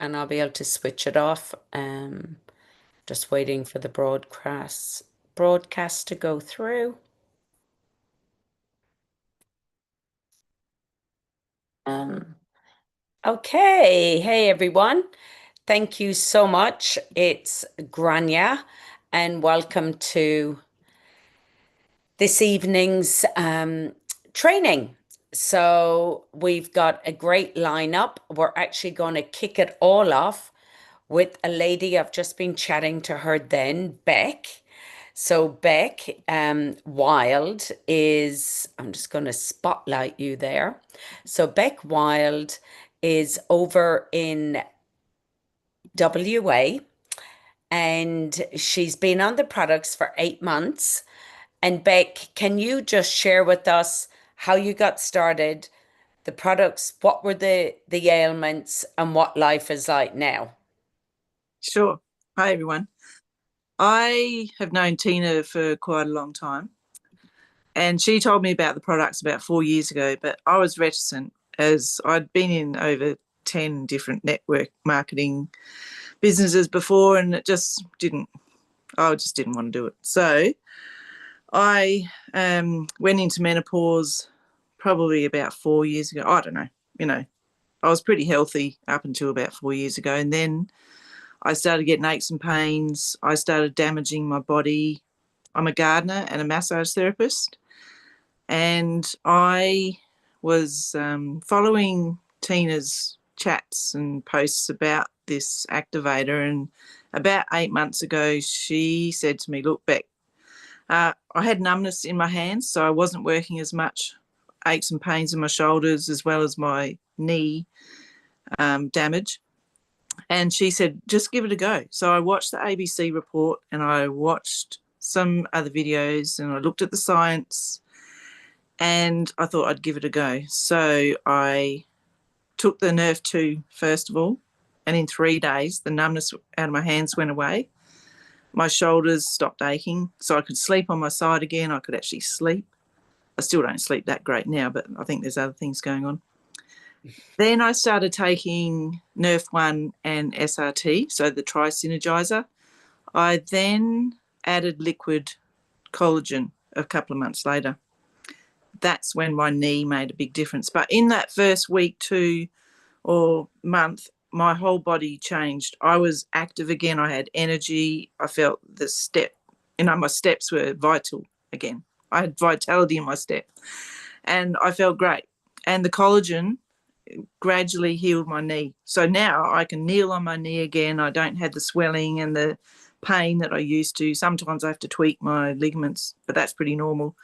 and I'll be able to switch it off. Just waiting for the broadcast to go through. Okay, hey everyone. Thank you so much. It's Grania, and welcome to this evening's training. So we've got a great lineup. We're actually going to kick it all off with a lady I've just been chatting to her then, Beck. So Beck Wild is, I'm just going to spotlight you there. So Beck Wild is over in WA, and she's been on the products for 8 months. And Beck, can you just share with us how you got started, the products, what were the ailments, and what life is like now? Sure. Hi, everyone. I have known Tina for quite a long time, and she told me about the products about 4 years ago, but I was reticent as I'd been in over 10 different network marketing businesses before, and I just didn't want to do it. So I went into menopause probably about 4 years ago. I don't know, I was pretty healthy up until about 4 years ago, and then I started getting aches and pains. I started damaging my body. I'm a gardener and a massage therapist. And I was following Tina's chats and posts about this activator. And about 8 months ago, she said to me, "Look, Beck, I had numbness in my hands, so I wasn't working as much, aches and pains in my shoulders, as well as my knee damage." And she said, "Just give it a go." So I watched the ABC report and I watched some other videos and I looked at the science and I thought I'd give it a go. So I took the Nerve 2 first of all, and in 3 days, the numbness out of my hands went away. My shoulders stopped aching, so I could sleep on my side again. I could actually sleep. I still don't sleep that great now, but I think there's other things going on. Then I started taking Nerf 1 and SRT, so the Tri-Synergizer. I then added liquid collagen a couple of months later. That's when my knee made a big difference. But in that first week, 2 or month, my whole body changed. I was active again. I had energy. I felt my steps were vital again. I had vitality in my step and I felt great. And the collagen gradually healed my knee. So now I can kneel on my knee again. I don't have the swelling and the pain that I used to. Sometimes I have to tweak my ligaments, but that's pretty normal.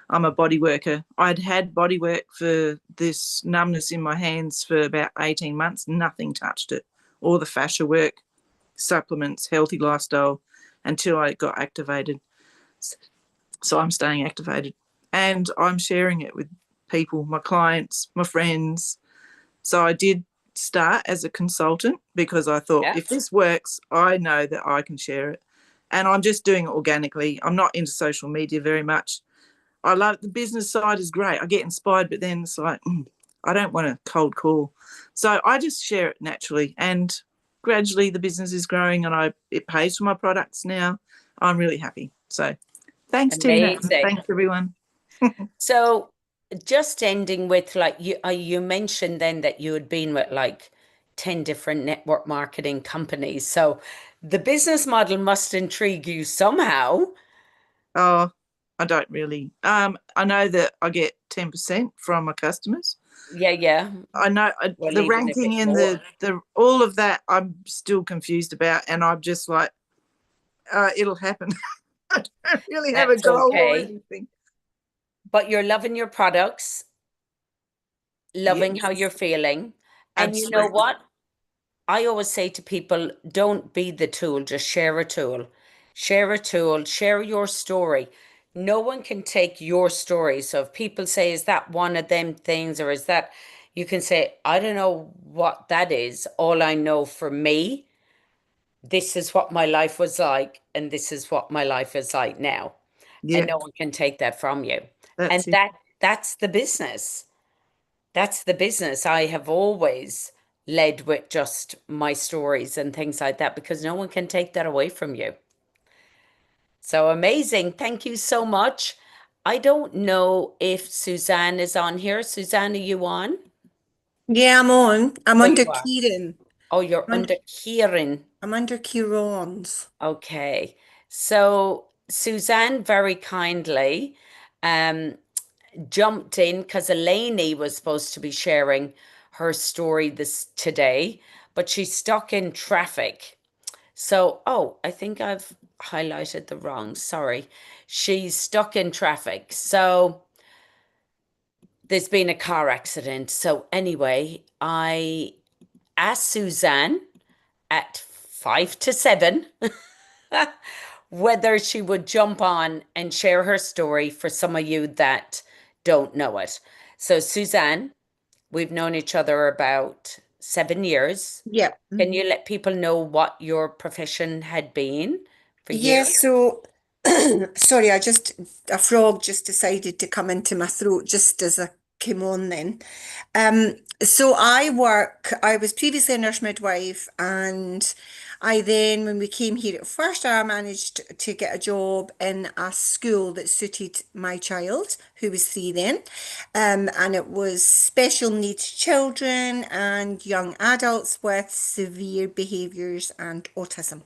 I'm a body worker. I'd had body work for this numbness in my hands for about 18 months. Nothing touched it. All the fascia work, supplements, healthy lifestyle, until I got activated. So I'm staying activated and I'm sharing it with people, my clients, my friends. So I did start as a consultant because I thought, Yeah. if this works, I know that I can share it. And I'm just doing it organically. I'm not into social media very much. I love the business side is great. I get inspired, but then it's like, I don't want to cold call. So I just share it naturally. And gradually the business is growing and it pays for my products now. I'm really happy. So thanks, Tina. Amazing. Thanks, everyone. So just ending with like you mentioned then that you had been with like 10 different network marketing companies. So the business model must intrigue you somehow. Oh, I don't really. I know that I get 10% from my customers. Yeah, yeah. I know Well, the even if ranking it's and more. the all of that I'm still confused about, and I'm just like, it'll happen. I don't really have a That's goal or okay. anything. But you're loving your products, loving how Yes, you're feeling. And you know absolutely. what? I always say to people, don't be the tool, just share a tool. Share a tool, share your story. No one can take your story. So if people say, is that one of them things, or is that, you can say, I don't know what that is. All I know for me, this is what my life was like, and this is what my life is like now. And Yeah, no one can take that from you. And that's it. that's the business. That's the business. I have always led with just my stories and things like that because no one can take that away from you. So amazing. Thank you so much. I don't know if Suzanne is on here. Suzanne, are you on? Yeah, I'm on. I'm Oh, under you are. Kieran. Oh, you're I'm under, under Kieran. I'm under Kieran's. Okay. So Suzanne very kindly um, jumped in because Eleni was supposed to be sharing her story this today, but she's stuck in traffic. So, oh, I think I've highlighted the wrong. Sorry. She's stuck in traffic. So there's been a car accident. So anyway, I asked Suzanne at 5 to 7 whether she would jump on and share her story for some of you that don't know it. So, Suzanne, we've known each other about 7 years. Yeah. Can you let people know what your profession had been for Yeah, years? so sorry, a frog just decided to come into my throat just as I came on then. So I was previously a nurse midwife, and I then, when we came here at first, I managed to get a job in a school that suited my child, who was 3 then. And it was special needs children and young adults with severe behaviours and autism.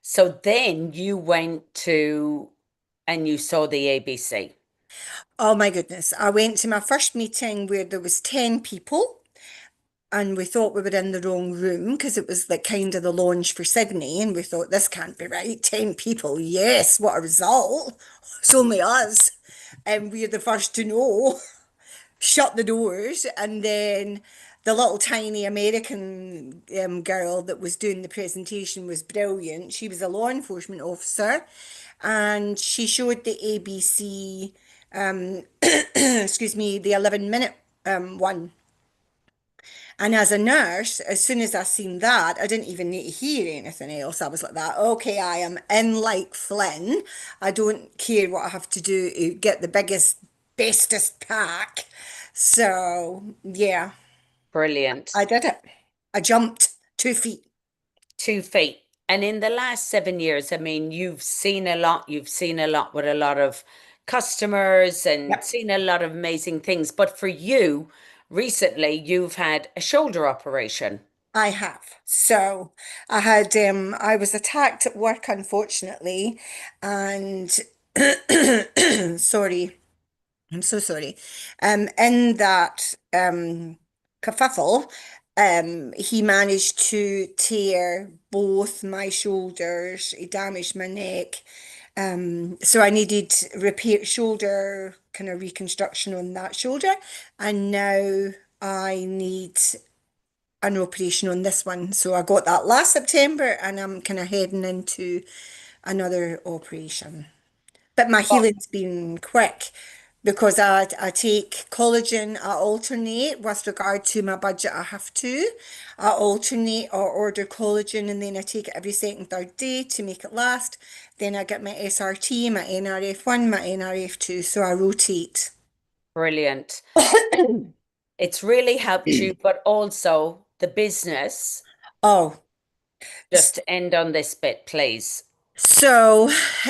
So then you went to and you saw the ABC. Oh my goodness. I went to my first meeting where there was 10 people, and we thought we were in the wrong room because it was like kind of the launch for Sydney, and we thought this can't be right. 10 people. Yes, what a result. It's only us. And we're the first to know. Shut the doors, and then the little tiny American girl that was doing the presentation was brilliant. She was a law enforcement officer, and she showed the ABC, excuse me, the 11-minute one. And as a nurse, as soon as I seen that, I didn't even need to hear anything else. I was like that, okay, I am in like Flynn. I don't care what I have to do to get the biggest, bestest pack. So yeah, Brilliant. I did it. I jumped 2 feet. 2 feet. And in the last 7 years, I mean, you've seen a lot. You've seen a lot with a lot of customers and Yep, seen a lot of amazing things. But for you, recently, you've had a shoulder operation. I have. So I was attacked at work, unfortunately, and sorry. I'm so sorry. In that kerfuffle, he managed to tear both my shoulders. He damaged my neck. So I needed repair shoulder kind of reconstruction on that shoulder, and now I need an operation on this one. So I got that last September, and I'm kind of heading into another operation. But my Oh, healing's been quick because I take collagen, I alternate with regard to my budget. I have to. I alternate or order collagen, and then I take it every second, third day to make it last. Then I get my SRT, my NRF1, my NRF2. So I rotate. brilliant. It's really helped you, but also the business. Oh, Just to end on this bit, please. so,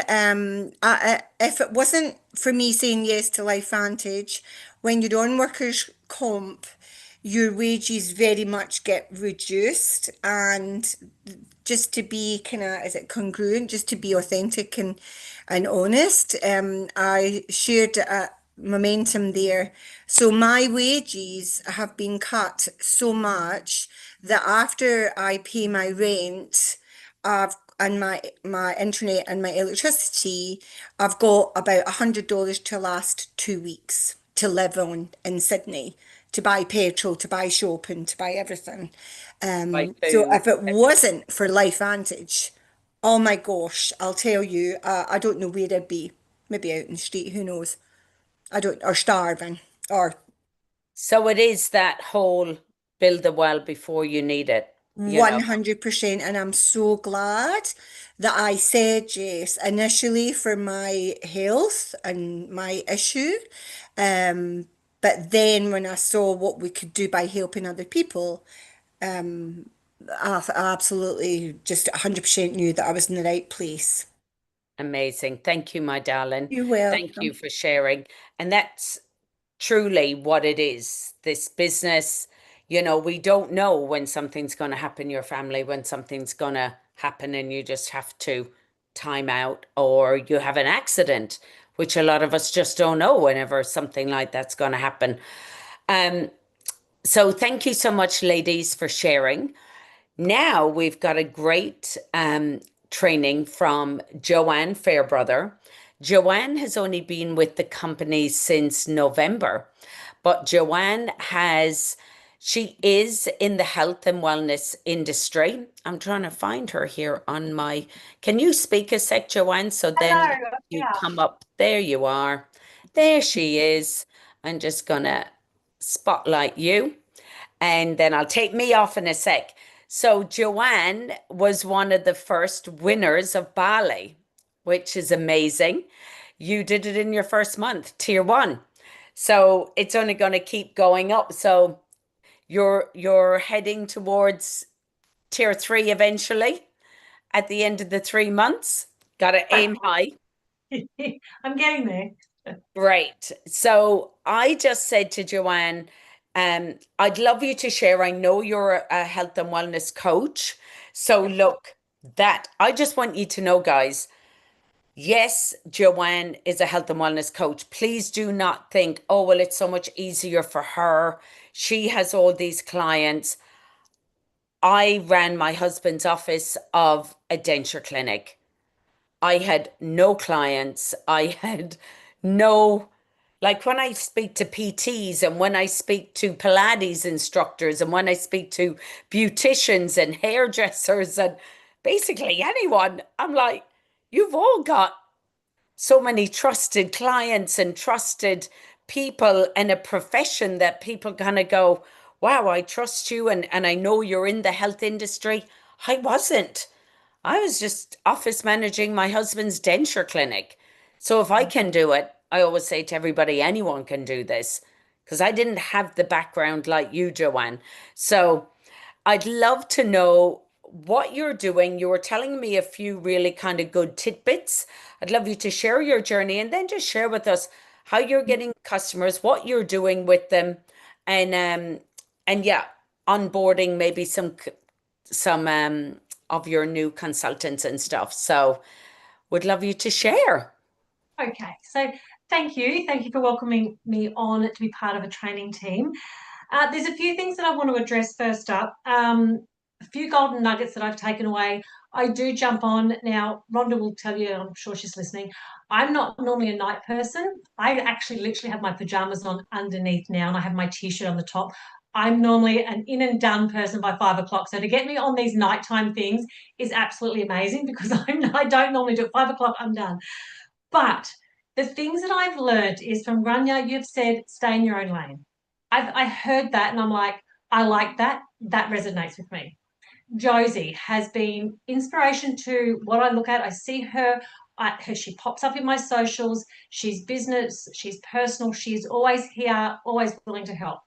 if it wasn't for me saying yes to LifeVantage, when you're on workers' comp, your wages very much get reduced, and just to be kind of, is it congruent, just to be authentic and honest, I shared a momentum there. So my wages have been cut so much that after I pay my rent, I've and my internet and my electricity, I've got about $100 to last 2 weeks to live on in Sydney, to buy petrol, to buy shopping, to buy everything. Buy So food, if it everything. wasn't for LifeVantage, oh my gosh, I'll tell you, I don't know where I'd be. Maybe out in the street, who knows? I don't, or starving, or So it is that whole build the well before you need it, you know. 100%. And I'm so glad that I said yes initially for my health and my issue. Um, But then when I saw what we could do by helping other people, I absolutely just 100% knew that I was in the right place. Amazing. Thank you, my darling. You're Thank you welcome. for sharing. And that's truly what it is. This business, we don't know when something's going to happen in your family, when something's going to happen, and you just have to time out, or you have an accident, which a lot of us just don't know whenever something like that's going to happen. Um, so thank you so much, ladies, for sharing. Now we've got a great training from Joanne Fairbrother. Joanne has only been with the company since November, but she is in the health and wellness industry. I'm trying to find her here on my, can you speak a sec, Joanne? So then Hello, you yeah. come up. There you are. There she is. I'm just gonna spotlight you and then I'll take me off in a sec. So Joanne was one of the first winners of Bali, which is amazing. You did it in your first month, tier one. So it's only going to keep going up. So you're heading towards tier three eventually at the end of the 3 months. Got to aim high. I'm getting there. Great. So I just said to Joanne, I'd love you to share. I know you're a health and wellness coach. So look, that I just want you to know, guys, yes, Joanne is a health and wellness coach. Please do not think, oh, well, it's so much easier for her. She has all these clients. I ran my husband's office of a denture clinic. I had no clients. I had no, like when I speak to PTs and when I speak to Pilates instructors and when I speak to beauticians and hairdressers and basically anyone, I'm like, you've all got so many trusted clients and trusted people and a profession that people kind of go, wow, I trust you and I know you're in the health industry. I wasn't. I was just office managing my husband's denture clinic. So if I can do it, I always say to everybody, anyone can do this because I didn't have the background like you, Joanne. So I'd love to know what you're doing. You were telling me a few really kind of good tidbits. I'd love you to share your journey and then just share with us how you're getting customers, what you're doing with them, and yeah, onboarding maybe some of your new consultants and stuff. So would love you to share. Okay, so thank you. Thank you for welcoming me on to be part of a training team. There's a few things that I want to address first up. A few golden nuggets that I've taken away. I do jump on. Now, Rhonda will tell you, I'm sure she's listening. I'm not normally a night person. I actually literally have my pajamas on underneath now, and I have my t-shirt on the top. I'm normally an in and done person by 5 o'clock. So to get me on these nighttime things is absolutely amazing because I don't normally do it. 5 o'clock, I'm done. But the things that I've learned is from Rania, you've said stay in your own lane. I heard that and I'm like, I like that. That resonates with me. Josie has been inspiration to what I look at. I see her, she pops up in my socials. She's business, she's personal, she's always here, always willing to help.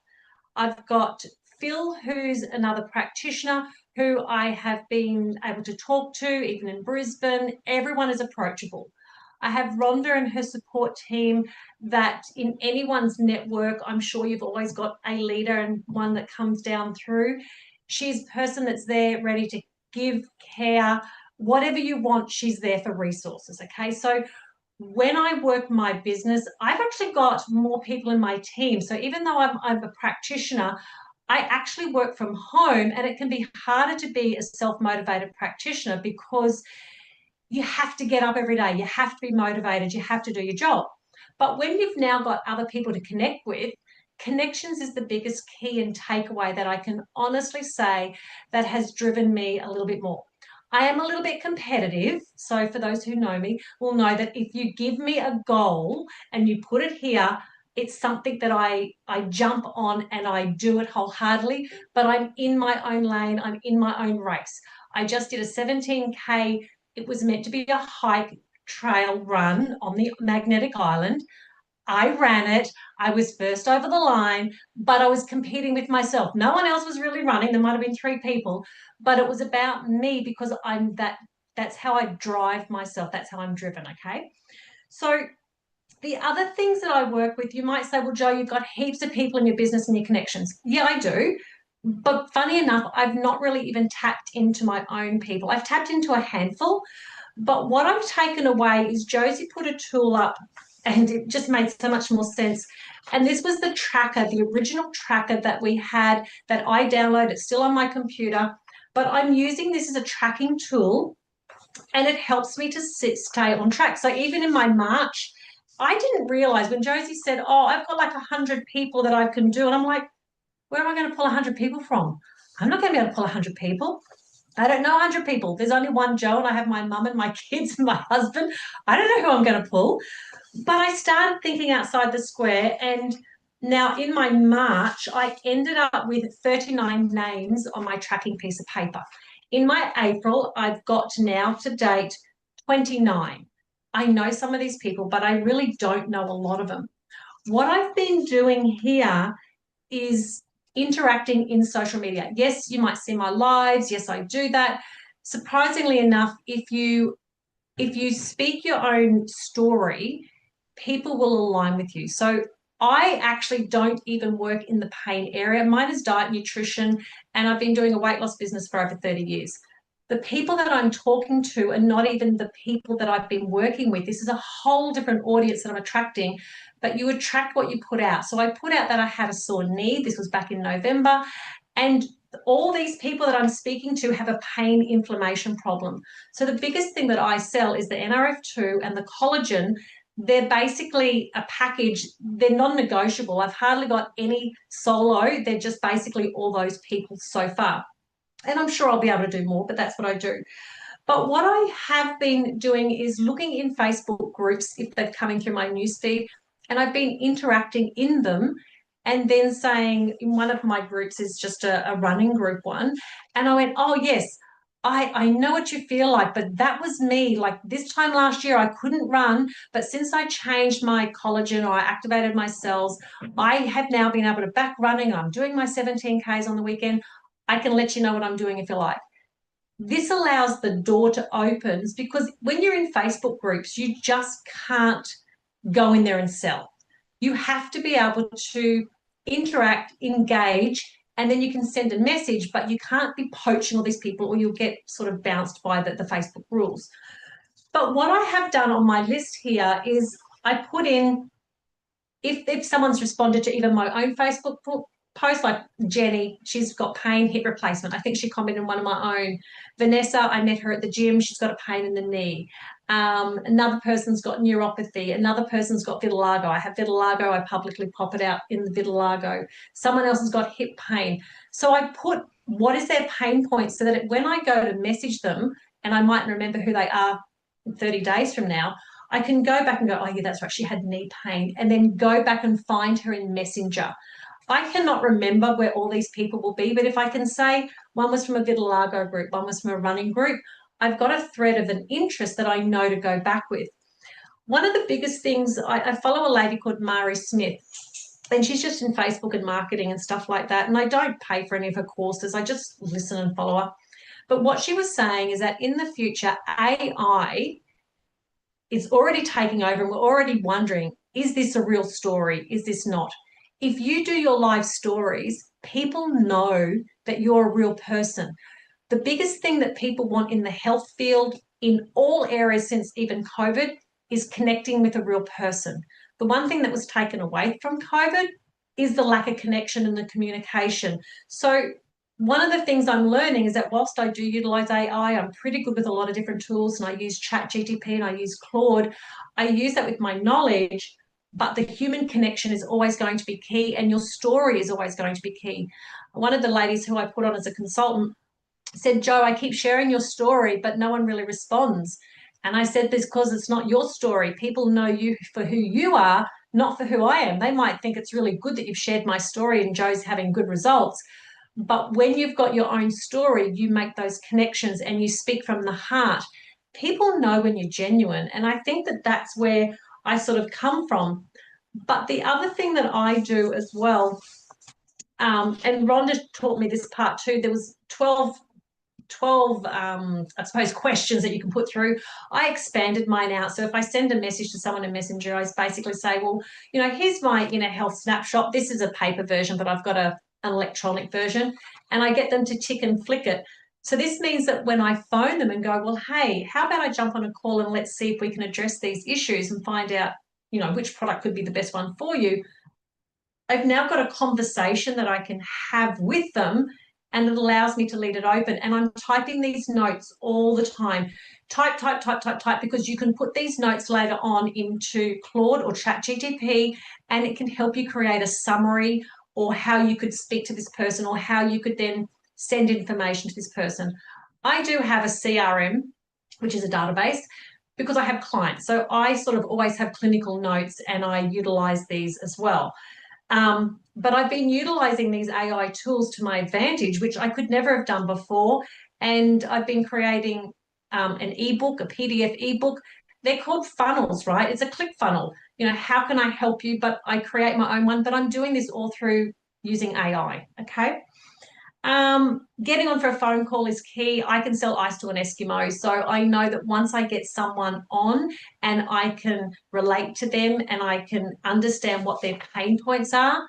I've got Phil, who's another practitioner who I have been able to talk to, even in Brisbane. Everyone is approachable. I have Rhonda and her support team that in anyone's network, I'm sure you've always got a leader and one that comes down through. She's a person that's there ready to give care, whatever you want, she's there for resources. Okay. So when I work my business, I've actually got more people in my team. So even though I'm a practitioner, I actually work from home and it can be harder to be a self-motivated practitioner because you have to get up every day. You have to be motivated. You have to do your job. But when you've now got other people to connect with, connections is the biggest key and takeaway that I can honestly say that has driven me a little bit more. I am a little bit competitive. So for those who know me will know that if you give me a goal and you put it here, it's something that I jump on and I do it wholeheartedly, but I'm in my own lane. I'm in my own race. I just did a 17K. It was meant to be a hike trail run on the magnetic island. I ran it. I was first over the line, but I was competing with myself. No one else was really running. There might have been 3 people, but it was about me because that's how I drive myself. That's how I'm driven. Okay. So the other things that I work with, you might say, well, Jo, you've got heaps of people in your business and your connections. Yeah, I do. But funny enough, I've not really even tapped into my own people. I've tapped into a handful, but what I've taken away is Josie put a tool up and it just made so much more sense. And this was the tracker, the original tracker that we had that I downloaded. It's still on my computer, but I'm using this as a tracking tool and it helps me to stay on track. So even in my March, I didn't realize when Josie said, oh, I've got like 100 people that I can do. And I'm like, where am I going to pull 100 people from? I'm not going to be able to pull 100 people. I don't know 100 people. There's only one Jo, and I have my mum and my kids and my husband. I don't know who I'm going to pull. But I started thinking outside the square. And now in my March, I ended up with 39 names on my tracking piece of paper. In my April, I've got now to date 29. I know some of these people, but I really don't know a lot of them. What I've been doing here is interacting in social media. Yes, you might see my lives. Yes, I do that. Surprisingly enough, if you speak your own story, people will align with you. So I actually don't even work in the pain area. Mine is diet, nutrition, and I've been doing a weight loss business for over 30 years. The people that I'm talking to are not even the people that I've been working with. This is a whole different audience that I'm attracting, but you attract what you put out. So I put out that I had a sore knee. This was back in November. And all these people that I'm speaking to have a pain inflammation problem. So the biggest thing that I sell is the NRF2 and the collagen. They're basically a package. They're non-negotiable. I've hardly got any solo. They're just basically all those people so far. And I'm sure I'll be able to do more, but that's what I do. But what I have been doing is looking in Facebook groups if they're coming through my newsfeed, and I've been interacting in them and then saying in one of my groups is just a running group one. And I went, oh, yes, I know what you feel like, but that was me. Like this time last year, I couldn't run, but since I changed my collagen or I activated my cells, I have now been able to back running. I'm doing my 17Ks on the weekend. I can let you know what I'm doing if you like. This allows the door to open because when you're in Facebook groups, you just can't go in there and sell. You have to be able to interact, engage, and then you can send a message, but you can't be poaching all these people or you'll get sort of bounced by the Facebook rules. But what I have done on my list here is I put in, if someone's responded to even my own Facebook post, like Jenny, she's got pain, hip replacement. I think she commented on one of my own. Vanessa, I met her at the gym. She's got a pain in the knee. Another person's got neuropathy. Another person's got vitiligo. I have vitiligo. I publicly pop it out in the vitiligo. Someone else has got hip pain. So I put what is their pain point so that when I go to message them, and I might remember who they are 30 days from now, I can go back and go, oh, yeah, that's right. She had knee pain. And then go back and find her in Messenger. I cannot remember where all these people will be, but if I can say one was from a vitiligo group, one was from a running group, I've got a thread of an interest that I know to go back with. One of the biggest things, I follow a lady called Mari Smith, and she's just in Facebook and marketing and stuff like that. And I don't pay for any of her courses. I just listen and follow her. But what she was saying is that in the future, AI is already taking over and we're already wondering, is this a real story? Is this not? If you do your live stories, people know that you're a real person. The biggest thing that people want in the health field in all areas since even COVID is connecting with a real person. The one thing that was taken away from COVID is the lack of connection and the communication. So one of the things I'm learning is that whilst I do utilize AI, I'm pretty good with a lot of different tools, and I use ChatGPT and I use Claude. I use that with my knowledge, but the human connection is always going to be key, and your story is always going to be key. One of the ladies who I put on as a consultant said, Jo, I keep sharing your story, but no one really responds. And I said this because it's not your story. People know you for who you are, not for who I am. They might think it's really good that you've shared my story and Jo's having good results. But when you've got your own story, you make those connections and you speak from the heart. People know when you're genuine. And I think that that's where I sort of come from. But the other thing that I do as well, and Rhonda taught me this part too, there was 12 I suppose questions that you can put through. I expanded mine out. So if I send a message to someone in Messenger, I basically say, well, here's my health snapshot. This is a paper version, but I've got an electronic version, and I get them to tick and flick it. So this means that when I phone them and go, well, hey, how about I jump on a call and let's see if we can address these issues and find out, which product could be the best one for you. I've now got a conversation that I can have with them, and it allows me to leave it open. And I'm typing these notes all the time. Type, type, type, type, type, because you can put these notes later on into Claude or ChatGPT, and it can help you create a summary or how you could speak to this person or how you could then send information to this person. I do have a CRM, which is a database, because I have clients. So I sort of always have clinical notes, and I utilize these as well. But I've been utilizing these AI tools to my advantage, which I could never have done before. And I've been creating an ebook, a PDF ebook. They're called funnels, right? It's a click funnel. How can I help you? But I create my own one, but I'm doing this all through using AI. Okay. Getting on for a phone call is key. I can sell ice to an Eskimo. So I know that once I get someone on and I can relate to them and I can understand what their pain points are,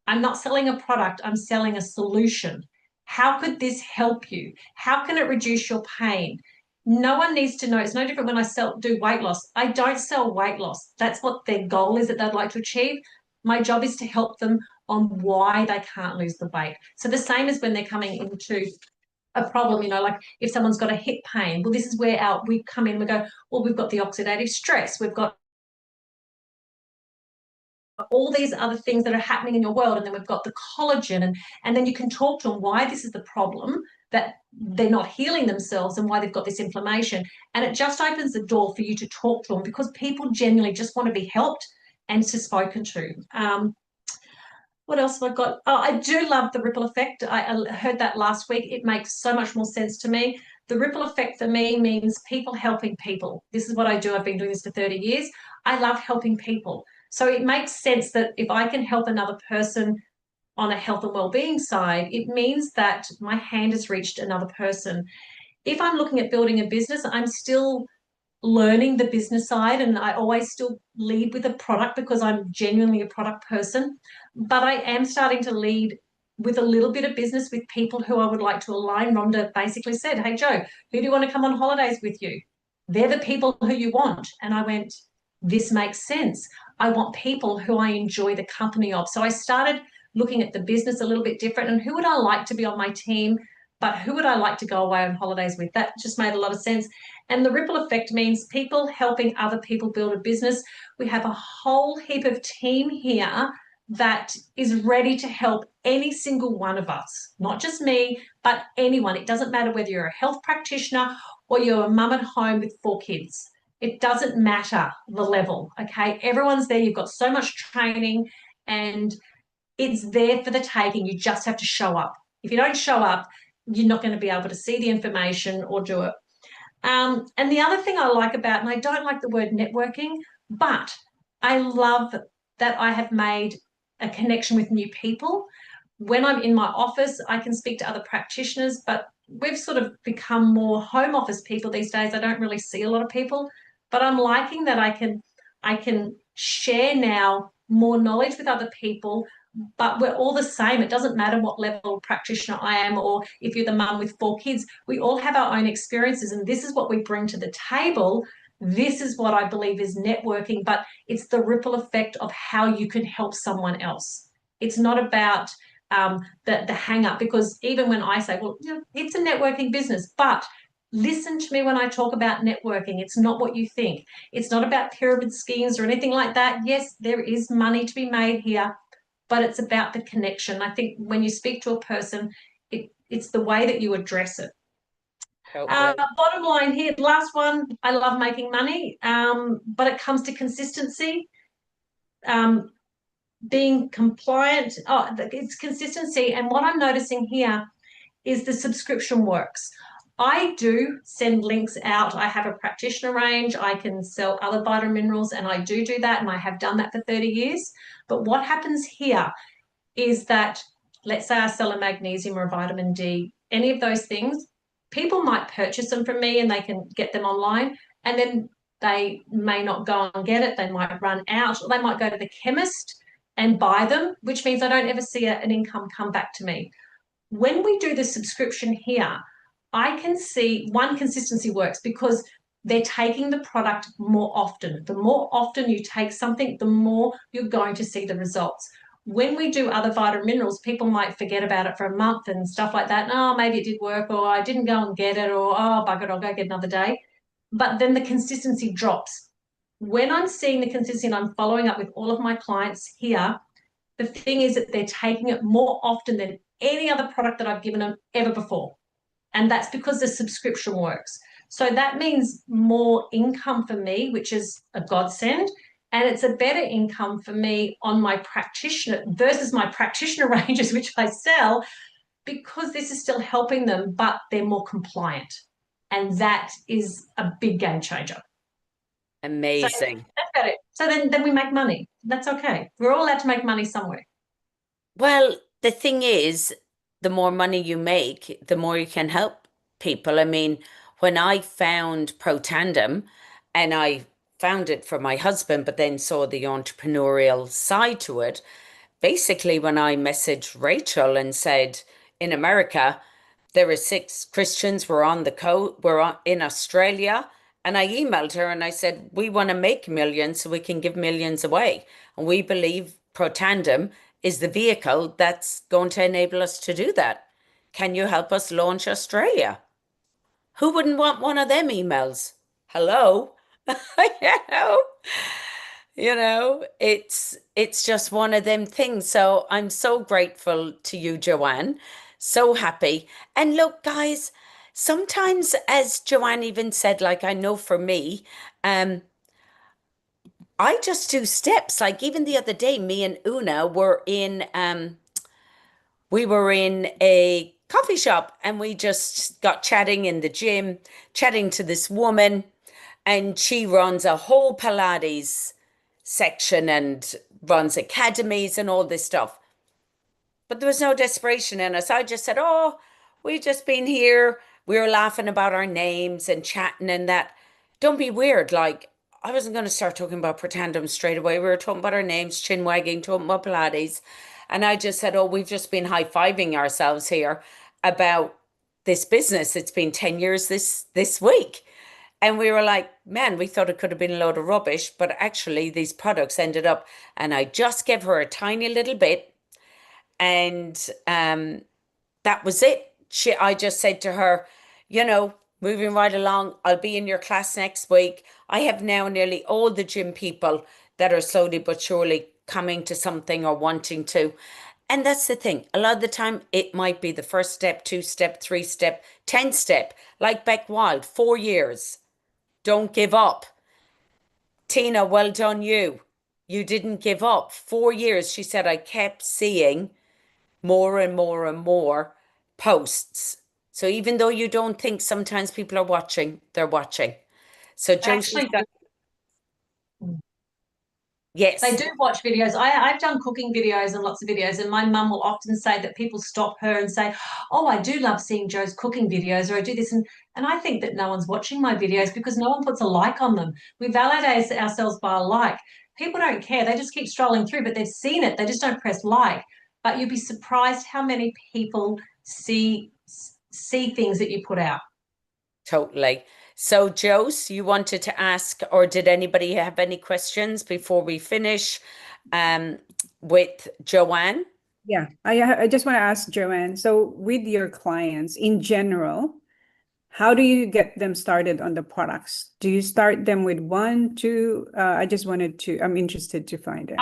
I'm not selling a product, I'm selling a solution. How could this help you? How can it reduce your pain? No one needs to know. It's no different when I do weight loss. I don't sell weight loss. That's what their goal is that they'd like to achieve. My job is to help them on why they can't lose the weight. So the same as when they're coming into a problem, like if someone's got a hip pain, well, this is where we come in, we go, well, we've got the oxidative stress, we've got all these other things that are happening in your world, and then we've got the collagen, and then you can talk to them why this is the problem, that they're not healing themselves and why they've got this inflammation. And it just opens the door for you to talk to them, because people genuinely just want to be helped and to spoken to. What else have I got? Oh, I do love the ripple effect. I heard that last week. It makes so much more sense to me. The ripple effect for me means people helping people. This is what I do. I've been doing this for 30 years. I love helping people. So it makes sense that if I can help another person on a health and well-being side, it means that my hand has reached another person. If I'm looking at building a business, I'm still learning the business side, and I always still lead with a product because I'm genuinely a product person, but I am starting to lead with a little bit of business with people who I would like to align. Rhonda basically said, hey Joe, who do you want to come on holidays with you? They're the people who you want. And I went, this makes sense. I want people who I enjoy the company of. So I started looking at the business a little bit different, and who would I like to be on my team, but who would I like to go away on holidays with? That just made a lot of sense. And the ripple effect means people helping other people build a business. We have a whole heap of team here that is ready to help any single one of us, not just me, but anyone. It doesn't matter whether you're a health practitioner or you're a mum at home with 4 kids. It doesn't matter the level, okay? Everyone's there. You've got so much training, and it's there for the taking. You just have to show up. If you don't show up, you're not going to be able to see the information or do it. And the other thing I like about, and I don't like the word networking, but I love that I have made a connection with new people. When I'm in my office, I can speak to other practitioners, but we've sort of become more home office people these days. I don't really see a lot of people, but I'm liking that I can share now more knowledge with other people, but we're all the same. It doesn't matter what level practitioner I am, or if you're the mum with 4 kids, we all have our own experiences, and this is what we bring to the table. This is what I believe is networking, but it's the ripple effect of how you can help someone else. It's not about the hang up, because even when I say, well, it's a networking business, but listen to me when I talk about networking. It's not what you think. It's not about pyramid schemes or anything like that. Yes, there is money to be made here, but it's about the connection. I think when you speak to a person, it's the way that you address it. Bottom line here, last one, I love making money, but it comes to consistency, being compliant. It's consistency. And what I'm noticing here is the subscription works. I do send links out. I have a practitioner range. I can sell other vitamin minerals, and I do that, and I have done that for 30 years. But what happens here is that, let's say I sell a magnesium or a vitamin D, any of those things, people might purchase them from me and they can get them online, and then they may not go and get it. They might run out, or they might go to the chemist and buy them, which means I don't ever see an income come back to me. When we do the subscription here, I can see one, consistency works because they're taking the product more often. The more often you take something, the more you're going to see the results. When we do other vitamin minerals, people might forget about it for a month and stuff like that. Oh, maybe it did work, or I didn't go and get it, or oh, bugger it, I'll go get another day. But then the consistency drops. When I'm seeing the consistency and I'm following up with all of my clients here, the thing is that they're taking it more often than any other product that I've given them ever before. And that's because the subscription works. So that means more income for me, which is a godsend. And it's a better income for me on my practitioner versus my practitioner ranges, which I sell, because this is still helping them, but they're more compliant. And that is a big game changer. Amazing. So that's about it. So then we make money. That's okay. We're all allowed to make money somewhere. Well, the thing is, the more money you make, the more you can help people. I mean, when I found Pro Tandem, and I found it for my husband, but then saw the entrepreneurial side to it, basically when I messaged Rachel and said, in America, there are 6 Christians, we're in Australia. And I emailed her and I said, we want to make millions so we can give millions away. And we believe Pro Tandem is the vehicle that's going to enable us to do that. Can you help us launch Australia? Who wouldn't want one of them emails? Hello? you know, it's just one of them things. So I'm so grateful to you, Joanne. So happy. And look, guys, sometimes, as Joanne even said, like I know for me, I just do steps. Like even the other day, me and Una we were in a coffee shop and we just got chatting in the gym, chatting to this woman, and she runs a whole Pilates section and runs academies and all this stuff. But there was no desperation in us. I just said, oh, we've just been here. We were laughing about our names and chatting and that. Don't be weird. Like, I wasn't going to start talking about Pretendum straight away. We were talking about our names, chin wagging, talking about Pilates. And I just said, oh, we've just been high-fiving ourselves here about this business. It's been 10 years this week. And we were like, man, we thought it could have been a load of rubbish, but actually these products ended up, and I just gave her a tiny little bit, and that was it. I just said to her, moving right along, I'll be in your class next week. I have now nearly all the gym people that are slowly but surely coming to something or wanting to. And that's the thing. A lot of the time, it might be the first step, 2 step, 3 step, 10 step, like Beck Wild, 4 years. Don't give up. Tina, well done you. You didn't give up. 4 years, she said, I kept seeing more and more and more posts. So even though you don't think sometimes people are watching, they're watching. So Josie, yes. They do watch videos. I've done cooking videos and lots of videos, and my mum will often say that people stop her and say, oh, I do love seeing Jo's cooking videos, or I do this. And I think that no one's watching my videos because no one puts a like on them. We validate ourselves by a like. People don't care. They just keep strolling through, but they've seen it. They just don't press like. But you'd be surprised how many people see things that you put out. Totally. So, Jose, you wanted to ask, or did anybody have any questions before we finish with Joanne? Yeah, I just want to ask Joanne. So, with your clients in general, how do you get them started on the products? Do you start them with 1, 2? I'm interested to find out.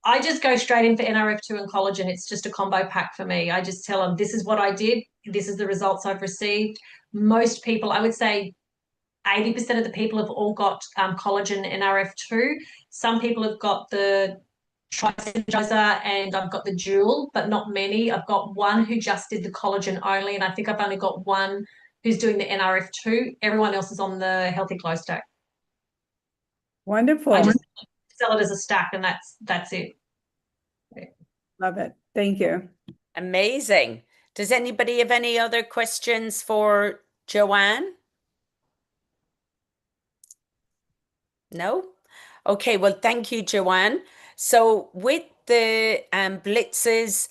I just go straight in for NRF2 and collagen. It's just a combo pack for me. I just tell them, this is what I did. This is the results I've received. Most people, I would say 80% of the people have all got collagen NRF2. Some people have got the Tri-Synergizer and I've got the dual, but not many. I've got one who just did the collagen only, and I think I've only got one who's doing the NRF2. Everyone else is on the Healthy Glow Stack. Wonderful. I just sell it as a stack, and that's it. Love it. Thank you. Amazing. Does anybody have any other questions for Joanne? No? Okay, well, thank you, Joanne. So with the blitzes,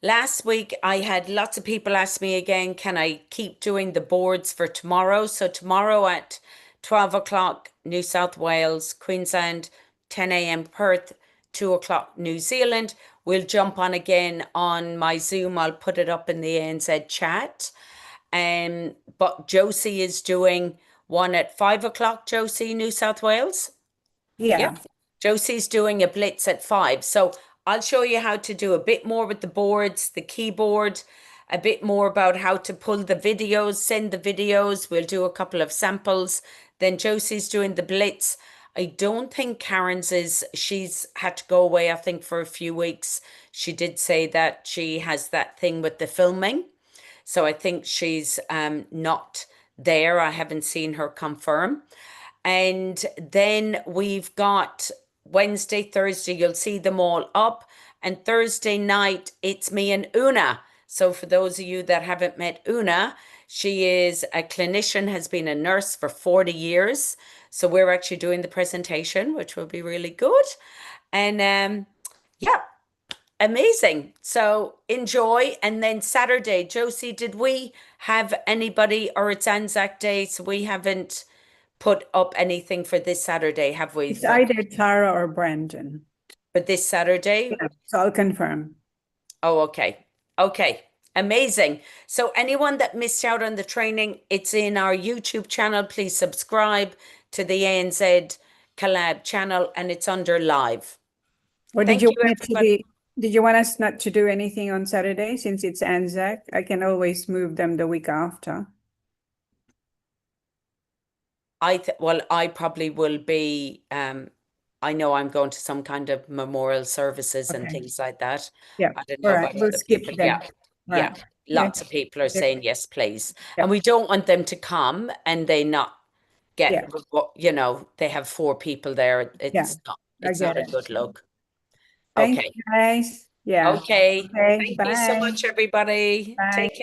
last week I had lots of people ask me again, can I keep doing the boards for tomorrow? So tomorrow at 12 o'clock, New South Wales, Queensland, 10 a.m. Perth, 2 o'clock, New Zealand. We'll jump on again on my Zoom. I'll put it up in the ANZ chat. But Josie is doing one at 5 o'clock, Josie, New South Wales. Yeah. Yep. Josie's doing a blitz at 5. So I'll show you how to do a bit more with the boards, the keyboard, a bit more about how to pull the videos, send the videos. We'll do a couple of samples. Then Josie's doing the blitz. I don't think she's had to go away, I think, for a few weeks. She did say that she has that thing with the filming. So I think she's not there. I haven't seen her confirm. And then we've got Wednesday, Thursday, you'll see them all up. And Thursday night, it's me and Una. So for those of you that haven't met Una, she is a clinician, has been a nurse for 40 years. So we're actually doing the presentation, which will be really good. And yeah, amazing. So enjoy. And then Saturday, Josie, did we have anybody, or it's Anzac Day, so we haven't put up anything for this Saturday, have we? It's either Tara or Brandon. For this Saturday? Yeah, so I'll confirm. Oh, okay. Okay. Amazing. So anyone that missed out on the training, it's in our YouTube channel. Please subscribe to the ANZ Collab channel, and it's under live. Or Thank did you you, want it to everybody. be, did you want us not to do anything on Saturday since it's Anzac? I can always move them the week after. Well, I probably will be, I know I'm going to some kind of memorial services and Okay. things like that. Yeah. I don't All know right. about We'll other skip people. them. Yeah. All Yeah. right. Lots Yeah. of people are Yeah. saying yes, please. Yeah. And we don't want them to come and they not get, Yeah. you know, they have 4 people there. Yeah. It's I not get a it. good look. Thanks, Okay. guys. Yeah. Okay. Okay. Thank you so Bye. much, everybody. Bye. Take care.